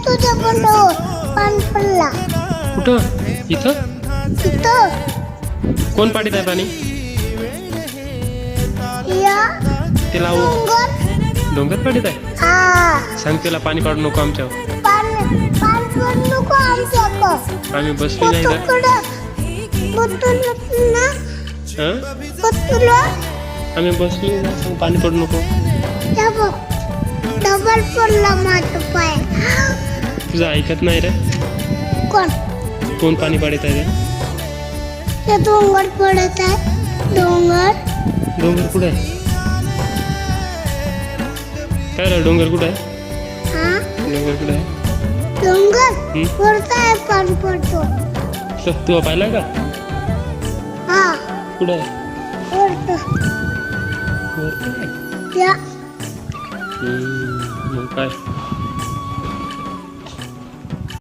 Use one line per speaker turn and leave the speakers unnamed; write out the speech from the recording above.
तुझ्या बंडावर पाणी पडला.
कुठं? इथं?
तिथं
कोण पाडीत आहे पाणी?
या
तिला
डोंगर.
डोंगर पाडीत आहे.
हा
सांग तिला पाणी पाडू नको आमच्यावर.
पाणी पाणी पडू नको आमच्याकडं.
आम्ही बसली नाही तर.
बतुला
हं? आम्ही बसली ना, सांग पाणी पडू नको.
डबल पडला माझा पाय.
तुझं ऐकत नाही रे. कोण पाणी पाडीत आहे रे?
ते डोंगर पडत आहे. डोंगर
कुठे आहे? काय रे, डोंगर कुठे आहे?
हा
डोंगर कुठे आहे?
डोंगर वरता आहे पाणी पडतो.
तू पाहिला का?
हा
कुठे आहे?
वरतं.
वरती आहे.
या
मग काय